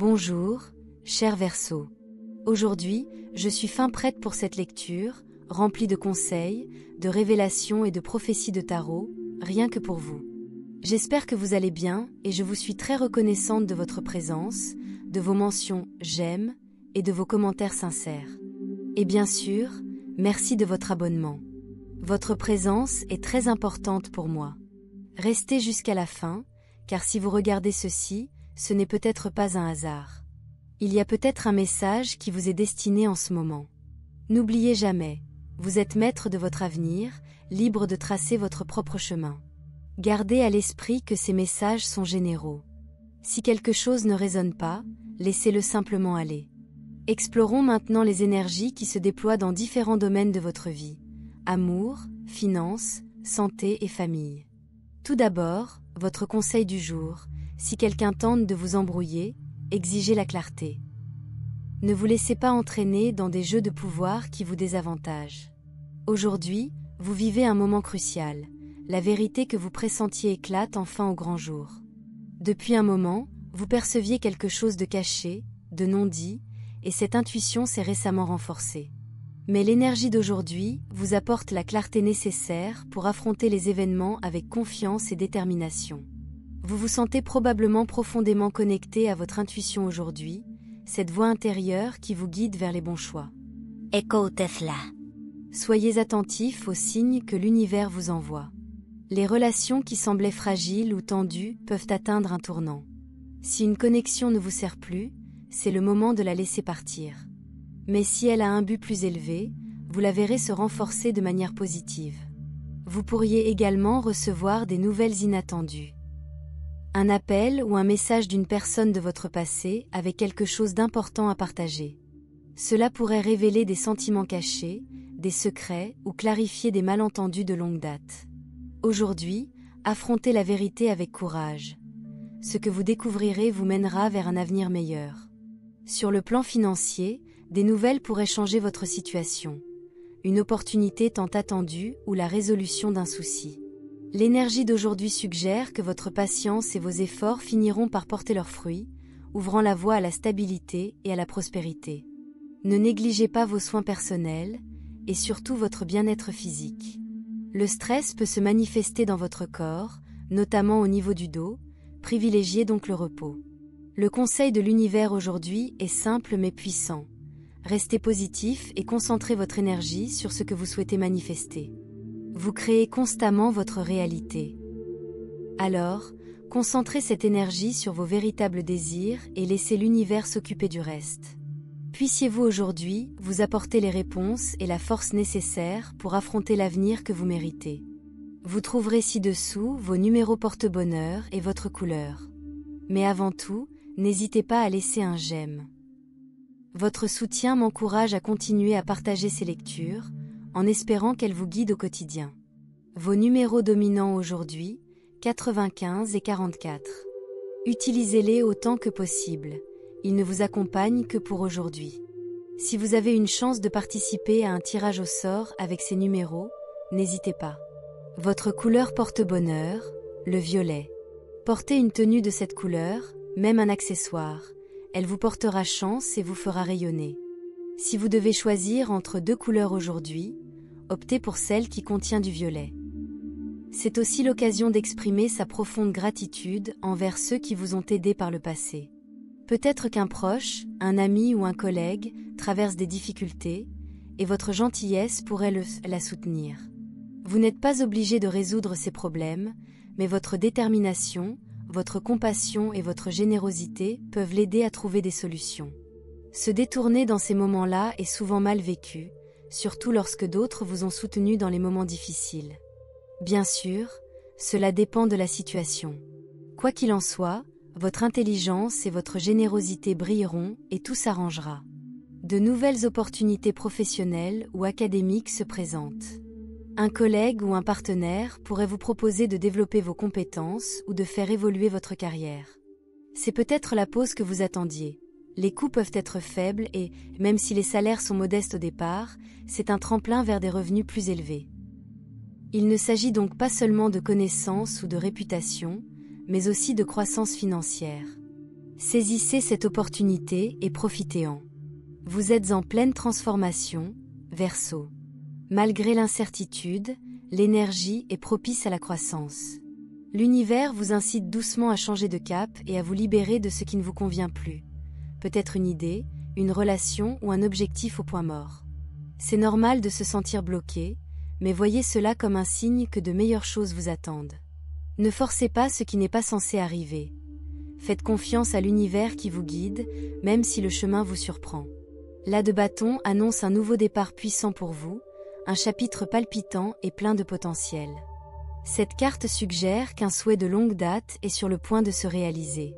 Bonjour, cher Verseau. Aujourd'hui, je suis fin prête pour cette lecture, remplie de conseils, de révélations et de prophéties de tarot, rien que pour vous. J'espère que vous allez bien et je vous suis très reconnaissante de votre présence, de vos mentions « j'aime » et de vos commentaires sincères. Et bien sûr, merci de votre abonnement. Votre présence est très importante pour moi. Restez jusqu'à la fin, car si vous regardez ceci, ce n'est peut-être pas un hasard. Il y a peut-être un message qui vous est destiné en ce moment. N'oubliez jamais, vous êtes maître de votre avenir, libre de tracer votre propre chemin. Gardez à l'esprit que ces messages sont généraux. Si quelque chose ne résonne pas, laissez-le simplement aller. Explorons maintenant les énergies qui se déploient dans différents domaines de votre vie. Amour, finances, santé et famille. Tout d'abord, votre conseil du jour, si quelqu'un tente de vous embrouiller, exigez la clarté. Ne vous laissez pas entraîner dans des jeux de pouvoir qui vous désavantagent. Aujourd'hui, vous vivez un moment crucial. La vérité que vous pressentiez éclate enfin au grand jour. Depuis un moment, vous perceviez quelque chose de caché, de non-dit, et cette intuition s'est récemment renforcée. Mais l'énergie d'aujourd'hui vous apporte la clarté nécessaire pour affronter les événements avec confiance et détermination. Vous vous sentez probablement profondément connecté à votre intuition aujourd'hui, cette voix intérieure qui vous guide vers les bons choix. Écoutez-la. Soyez attentif aux signes que l'univers vous envoie. Les relations qui semblaient fragiles ou tendues peuvent atteindre un tournant. Si une connexion ne vous sert plus, c'est le moment de la laisser partir. Mais si elle a un but plus élevé, vous la verrez se renforcer de manière positive. Vous pourriez également recevoir des nouvelles inattendues. Un appel ou un message d'une personne de votre passé avec quelque chose d'important à partager. Cela pourrait révéler des sentiments cachés, des secrets ou clarifier des malentendus de longue date. Aujourd'hui, affrontez la vérité avec courage. Ce que vous découvrirez vous mènera vers un avenir meilleur. Sur le plan financier, des nouvelles pourraient changer votre situation. Une opportunité tant attendue ou la résolution d'un souci. L'énergie d'aujourd'hui suggère que votre patience et vos efforts finiront par porter leurs fruits, ouvrant la voie à la stabilité et à la prospérité. Ne négligez pas vos soins personnels, et surtout votre bien-être physique. Le stress peut se manifester dans votre corps, notamment au niveau du dos, privilégiez donc le repos. Le conseil de l'univers aujourd'hui est simple mais puissant. Restez positif et concentrez votre énergie sur ce que vous souhaitez manifester. Vous créez constamment votre réalité. Alors, concentrez cette énergie sur vos véritables désirs et laissez l'univers s'occuper du reste. Puissiez-vous aujourd'hui vous apporter les réponses et la force nécessaires pour affronter l'avenir que vous méritez. Vous trouverez ci-dessous vos numéros porte-bonheur et votre couleur. Mais avant tout, n'hésitez pas à laisser un j'aime. Votre soutien m'encourage à continuer à partager ces lectures, en espérant qu'elles vous guident au quotidien. Vos numéros dominants aujourd'hui, 95 et 44. Utilisez-les autant que possible. Ils ne vous accompagnent que pour aujourd'hui. Si vous avez une chance de participer à un tirage au sort avec ces numéros, n'hésitez pas. Votre couleur porte-bonheur, le violet. Portez une tenue de cette couleur, même un accessoire. Elle vous portera chance et vous fera rayonner. Si vous devez choisir entre deux couleurs aujourd'hui, optez pour celle qui contient du violet. C'est aussi l'occasion d'exprimer sa profonde gratitude envers ceux qui vous ont aidé par le passé. Peut-être qu'un proche, un ami ou un collègue traverse des difficultés, et votre gentillesse pourrait la soutenir. Vous n'êtes pas obligé de résoudre ces problèmes, mais votre détermination, votre compassion et votre générosité peuvent l'aider à trouver des solutions. Se détourner dans ces moments-là est souvent mal vécu, surtout lorsque d'autres vous ont soutenu dans les moments difficiles. Bien sûr, cela dépend de la situation. Quoi qu'il en soit, votre intelligence et votre générosité brilleront et tout s'arrangera. De nouvelles opportunités professionnelles ou académiques se présentent. Un collègue ou un partenaire pourrait vous proposer de développer vos compétences ou de faire évoluer votre carrière. C'est peut-être la pause que vous attendiez. Les coûts peuvent être faibles et, même si les salaires sont modestes au départ, c'est un tremplin vers des revenus plus élevés. Il ne s'agit donc pas seulement de connaissances ou de réputation, mais aussi de croissance financière. Saisissez cette opportunité et profitez-en. Vous êtes en pleine transformation, Verseau. Malgré l'incertitude, l'énergie est propice à la croissance. L'univers vous incite doucement à changer de cap et à vous libérer de ce qui ne vous convient plus. Peut-être une idée, une relation ou un objectif au point mort. C'est normal de se sentir bloqué, mais voyez cela comme un signe que de meilleures choses vous attendent. Ne forcez pas ce qui n'est pas censé arriver. Faites confiance à l'univers qui vous guide, même si le chemin vous surprend. L'As de bâton annonce un nouveau départ puissant pour vous, un chapitre palpitant et plein de potentiel. Cette carte suggère qu'un souhait de longue date est sur le point de se réaliser.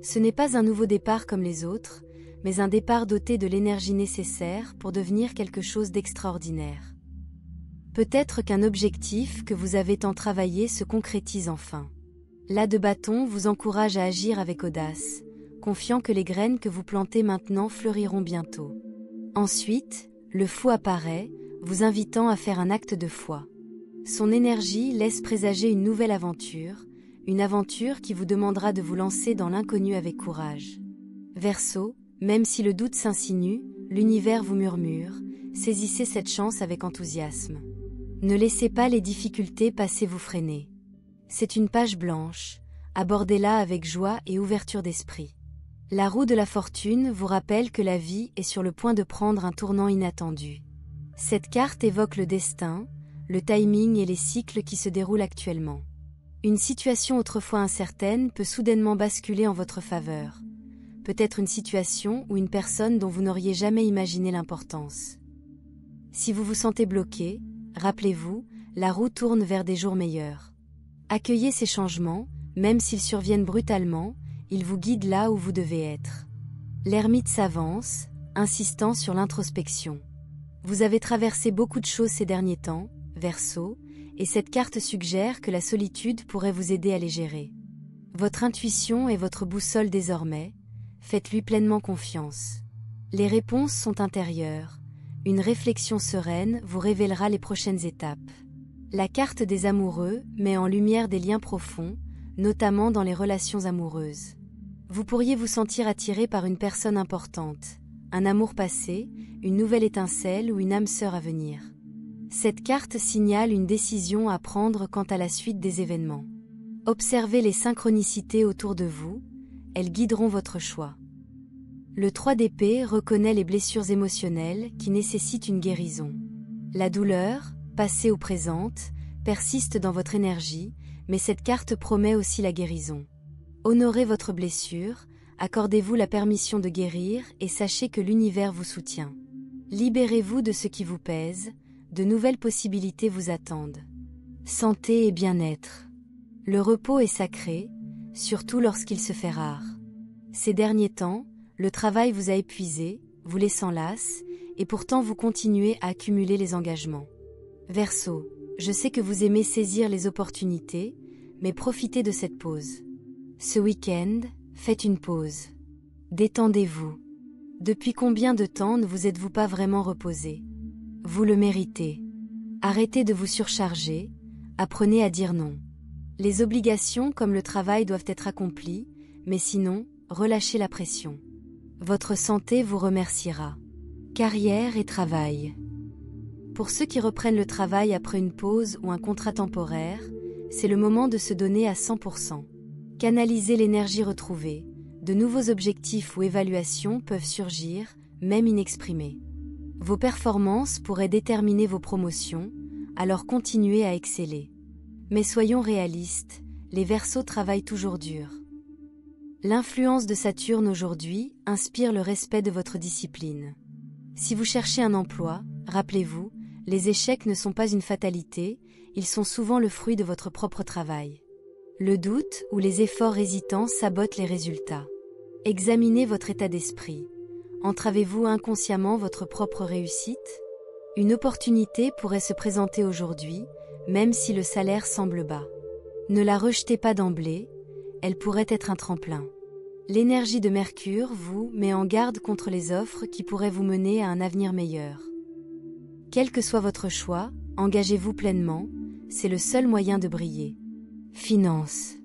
Ce n'est pas un nouveau départ comme les autres, mais un départ doté de l'énergie nécessaire pour devenir quelque chose d'extraordinaire. Peut-être qu'un objectif que vous avez tant travaillé se concrétise enfin. L'As de bâton vous encourage à agir avec audace, confiant que les graines que vous plantez maintenant fleuriront bientôt. Ensuite, le Fou apparaît, vous invitant à faire un acte de foi. Son énergie laisse présager une nouvelle aventure, une aventure qui vous demandera de vous lancer dans l'inconnu avec courage. Verseau, même si le doute s'insinue, l'univers vous murmure, saisissez cette chance avec enthousiasme. Ne laissez pas les difficultés passer vous freiner. C'est une page blanche, abordez-la avec joie et ouverture d'esprit. La roue de la fortune vous rappelle que la vie est sur le point de prendre un tournant inattendu. Cette carte évoque le destin, le timing et les cycles qui se déroulent actuellement. Une situation autrefois incertaine peut soudainement basculer en votre faveur. Peut-être une situation ou une personne dont vous n'auriez jamais imaginé l'importance. Si vous vous sentez bloqué, rappelez-vous, la roue tourne vers des jours meilleurs. Accueillez ces changements, même s'ils surviennent brutalement, ils vous guident là où vous devez être. L'ermite s'avance, insistant sur l'introspection. Vous avez traversé beaucoup de choses ces derniers temps, Verseau, et cette carte suggère que la solitude pourrait vous aider à les gérer. Votre intuition est votre boussole désormais, faites-lui pleinement confiance. Les réponses sont intérieures, une réflexion sereine vous révélera les prochaines étapes. La carte des amoureux met en lumière des liens profonds, notamment dans les relations amoureuses. Vous pourriez vous sentir attiré par une personne importante, un amour passé, une nouvelle étincelle ou une âme sœur à venir. Cette carte signale une décision à prendre quant à la suite des événements. Observez les synchronicités autour de vous, elles guideront votre choix. Le 3 d'épée reconnaît les blessures émotionnelles qui nécessitent une guérison. La douleur, passée ou présente, persiste dans votre énergie, mais cette carte promet aussi la guérison. Honorez votre blessure, accordez-vous la permission de guérir et sachez que l'univers vous soutient. Libérez-vous de ce qui vous pèse, de nouvelles possibilités vous attendent. Santé et bien-être. Le repos est sacré, surtout lorsqu'il se fait rare. Ces derniers temps, le travail vous a épuisé, vous laissant las, et pourtant vous continuez à accumuler les engagements. Verseau, je sais que vous aimez saisir les opportunités, mais profitez de cette pause. Ce week-end, faites une pause. Détendez-vous. Depuis combien de temps ne vous êtes-vous pas vraiment reposé ? Vous le méritez. Arrêtez de vous surcharger, apprenez à dire non. Les obligations comme le travail doivent être accomplies, mais sinon, relâchez la pression. Votre santé vous remerciera. Carrière et travail. Pour ceux qui reprennent le travail après une pause ou un contrat temporaire, c'est le moment de se donner à 100%. Canalisez l'énergie retrouvée, de nouveaux objectifs ou évaluations peuvent surgir, même inexprimés. Vos performances pourraient déterminer vos promotions, alors continuez à exceller. Mais soyons réalistes, les Verseaux travaillent toujours dur. L'influence de Saturne aujourd'hui inspire le respect de votre discipline. Si vous cherchez un emploi, rappelez-vous, les échecs ne sont pas une fatalité, ils sont souvent le fruit de votre propre travail. Le doute ou les efforts hésitants sabotent les résultats. Examinez votre état d'esprit. Entravez-vous inconsciemment votre propre réussite ? Une opportunité pourrait se présenter aujourd'hui, même si le salaire semble bas. Ne la rejetez pas d'emblée, elle pourrait être un tremplin. L'énergie de Mercure vous met en garde contre les offres qui pourraient vous mener à un avenir meilleur. Quel que soit votre choix, engagez-vous pleinement, c'est le seul moyen de briller. Finances.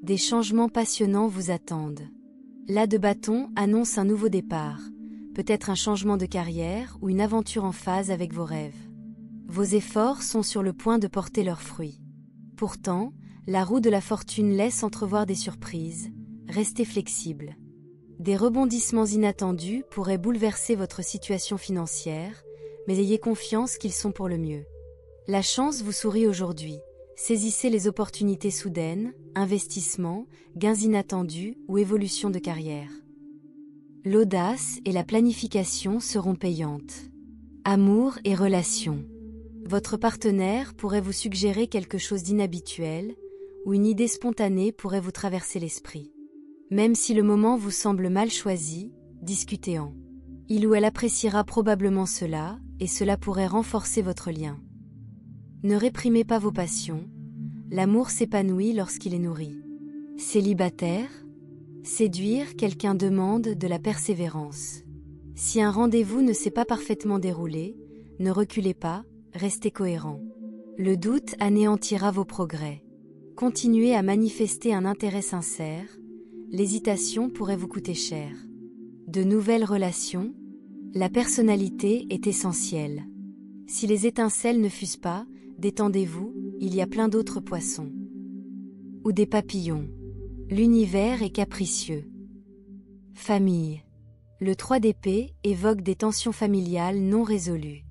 Des changements passionnants vous attendent. L'as de bâton annonce un nouveau départ, peut-être un changement de carrière ou une aventure en phase avec vos rêves. Vos efforts sont sur le point de porter leurs fruits. Pourtant, la roue de la fortune laisse entrevoir des surprises. Restez flexible. Des rebondissements inattendus pourraient bouleverser votre situation financière, mais ayez confiance qu'ils sont pour le mieux. La chance vous sourit aujourd'hui. Saisissez les opportunités soudaines, investissements, gains inattendus ou évolution de carrière. L'audace et la planification seront payantes. Amour et relations. Votre partenaire pourrait vous suggérer quelque chose d'inhabituel, ou une idée spontanée pourrait vous traverser l'esprit. Même si le moment vous semble mal choisi, discutez-en. Il ou elle appréciera probablement cela, et cela pourrait renforcer votre lien. Ne réprimez pas vos passions. L'amour s'épanouit lorsqu'il est nourri. Célibataire, séduire quelqu'un demande de la persévérance. Si un rendez-vous ne s'est pas parfaitement déroulé, ne reculez pas, restez cohérent. Le doute anéantira vos progrès. Continuez à manifester un intérêt sincère. L'hésitation pourrait vous coûter cher. De nouvelles relations, la personnalité est essentielle. Si les étincelles ne fusent pas, détendez-vous, il y a plein d'autres poissons. Ou des papillons. L'univers est capricieux. Famille. Le 3 d'épée évoque des tensions familiales non résolues.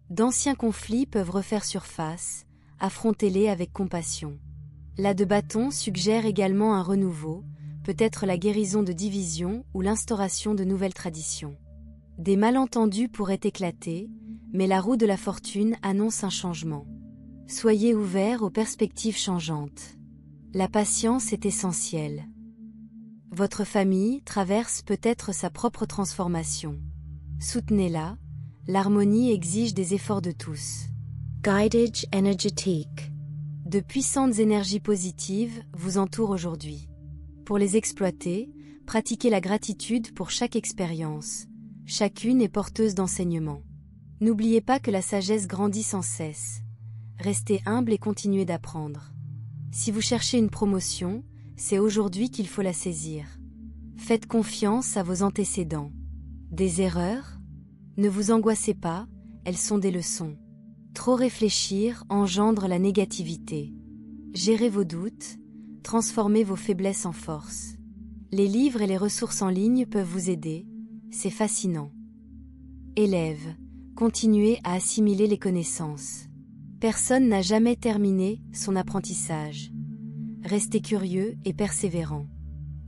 D'anciens conflits peuvent refaire surface, affrontez-les avec compassion. L'as de bâton suggère également un renouveau, peut-être la guérison de divisions ou l'instauration de nouvelles traditions. Des malentendus pourraient éclater, mais la roue de la fortune annonce un changement. Soyez ouverts aux perspectives changeantes. La patience est essentielle. Votre famille traverse peut-être sa propre transformation. Soutenez-la, l'harmonie exige des efforts de tous. Guidage énergétique. De puissantes énergies positives vous entourent aujourd'hui. Pour les exploiter, pratiquez la gratitude pour chaque expérience. Chacune est porteuse d'enseignements. N'oubliez pas que la sagesse grandit sans cesse. Restez humble et continuez d'apprendre. Si vous cherchez une promotion, c'est aujourd'hui qu'il faut la saisir. Faites confiance à vos antécédents. Des erreurs ? Ne vous angoissez pas, elles sont des leçons. Trop réfléchir engendre la négativité. Gérez vos doutes, transformez vos faiblesses en force. Les livres et les ressources en ligne peuvent vous aider, c'est fascinant. Élèves, continuez à assimiler les connaissances. Personne n'a jamais terminé son apprentissage. Restez curieux et persévérant.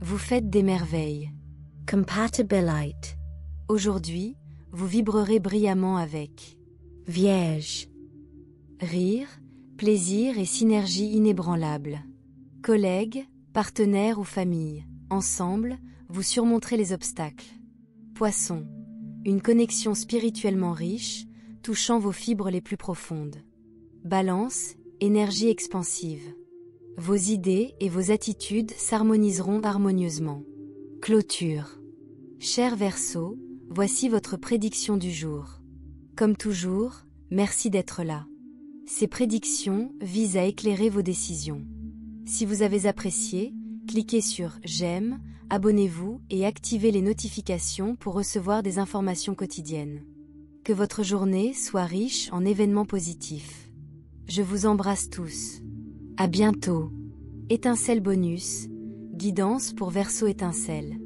Vous faites des merveilles. Compatibilite. Aujourd'hui, vous vibrerez brillamment avec. Vierge. Rire, plaisir et synergie inébranlable. Collègues, partenaires ou famille, ensemble, vous surmonterez les obstacles. Poisson. Une connexion spirituellement riche, touchant vos fibres les plus profondes. Balance, énergie expansive. Vos idées et vos attitudes s'harmoniseront harmonieusement. Clôture. Cher Verseau, voici votre prédiction du jour. Comme toujours, merci d'être là. Ces prédictions visent à éclairer vos décisions. Si vous avez apprécié, cliquez sur « J'aime », abonnez-vous et activez les notifications pour recevoir des informations quotidiennes. Que votre journée soit riche en événements positifs. Je vous embrasse tous. À bientôt. Étincelle bonus, guidance pour Verseau étincelle.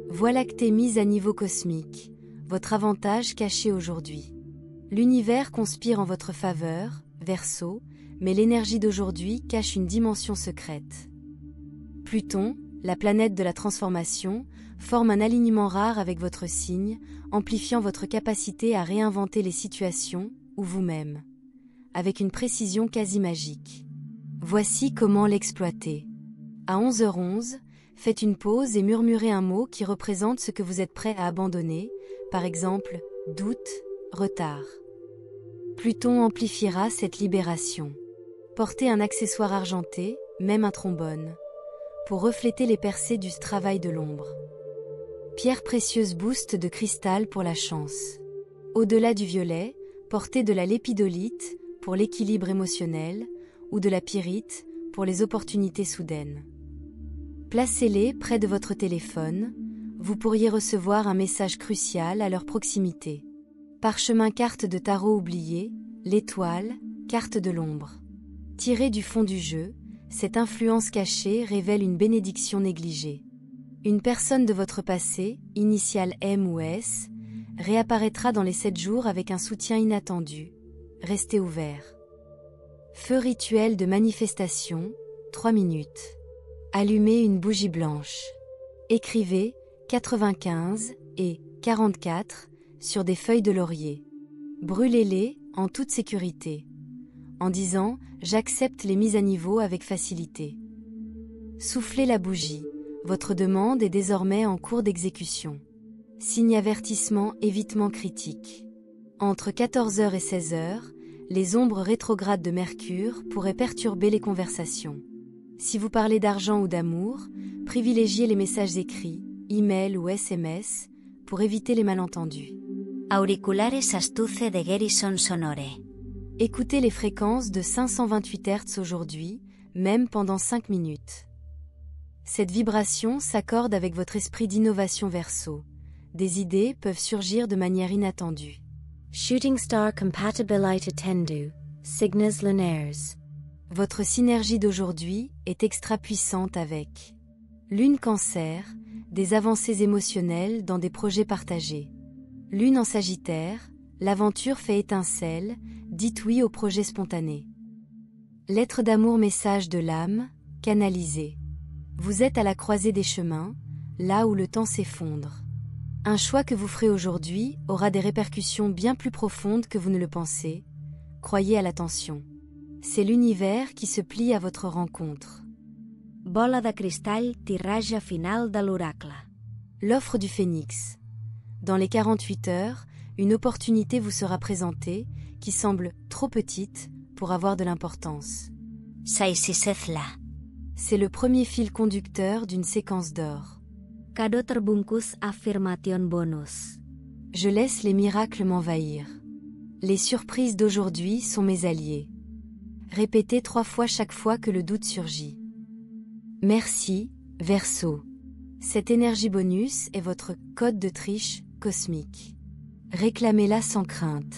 Voie lactée mise à niveau cosmique, votre avantage caché aujourd'hui. L'univers conspire en votre faveur, Verseau, mais l'énergie d'aujourd'hui cache une dimension secrète. Pluton, la planète de la transformation, forme un alignement rare avec votre signe, amplifiant votre capacité à réinventer les situations, ou vous-même, avec une précision quasi magique. Voici comment l'exploiter. À 11h11, faites une pause et murmurez un mot qui représente ce que vous êtes prêt à abandonner, par exemple, doute, retard. Pluton amplifiera cette libération. Portez un accessoire argenté, même un trombone, pour refléter les percées du travail de l'ombre. Pierre précieuse boost de cristal pour la chance. Au-delà du violet, portez de la lépidolite pour l'équilibre émotionnel ou de la pyrite pour les opportunités soudaines. Placez-les près de votre téléphone, Vous pourriez recevoir un message crucial à leur proximité. Parchemin carte de tarot oubliée, l'étoile, carte de l'ombre. Tirée du fond du jeu, cette influence cachée révèle une bénédiction négligée. Une personne de votre passé, initiale M ou S, réapparaîtra dans les 7 jours avec un soutien inattendu. Restez ouvert. Feu rituel de manifestation, 3 minutes. Allumez une bougie blanche. Écrivez 95 et 44 sur des feuilles de laurier. Brûlez-les en toute sécurité, en disant « J'accepte les mises à niveau avec facilité ». Soufflez la bougie, votre demande est désormais en cours d'exécution. Signe avertissement évitement critique. Entre 14h et 16h, les ombres rétrogrades de Mercure pourraient perturber les conversations. Si vous parlez d'argent ou d'amour, privilégiez les messages écrits, e-mail ou SMS, pour éviter les malentendus. Auriculares Astuce de Garrison Sonore. Écoutez les fréquences de 528 Hz aujourd'hui, même pendant 5 minutes. Cette vibration s'accorde avec votre esprit d'innovation Verseau. Des idées peuvent surgir de manière inattendue. Shooting Star Compatibilite Tendu, Cygnus Lunaires. Votre synergie d'aujourd'hui est extra puissante avec Lune Cancer, des avancées émotionnelles dans des projets partagés. Lune en Sagittaire, l'aventure fait étincelle, dites oui aux projets spontanés. Lettre d'amour message de l'âme, canalisée. Vous êtes à la croisée des chemins, là où le temps s'effondre. Un choix que vous ferez aujourd'hui aura des répercussions bien plus profondes que vous ne le pensez. Croyez à l'attention. C'est l'univers qui se plie à votre rencontre. Bola de cristall tirage final de l'oracle. L'offre du phénix. Dans les 48 heures, une opportunité vous sera présentée qui semble trop petite pour avoir de l'importance. Saisisethla. C'est le premier fil conducteur d'une séquence d'or. Kado terbungkus affirmation bonus. Je laisse les miracles m'envahir. Les surprises d'aujourd'hui sont mes alliés. Répétez 3 fois chaque fois que le doute surgit. Merci, Verseau. Cette énergie bonus est votre code de triche cosmique. Réclamez-la sans crainte.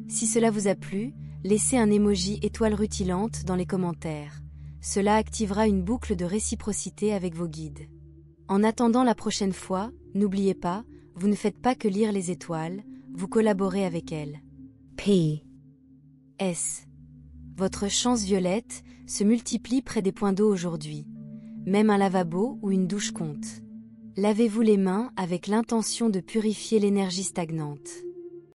Si cela vous a plu, laissez un emoji étoile rutilante dans les commentaires. Cela activera une boucle de réciprocité avec vos guides. En attendant la prochaine fois, n'oubliez pas, vous ne faites pas que lire les étoiles, vous collaborez avec elles. P. S. Votre chance violette se multiplie près des points d'eau aujourd'hui. Même un lavabo ou une douche compte. Lavez-vous les mains avec l'intention de purifier l'énergie stagnante.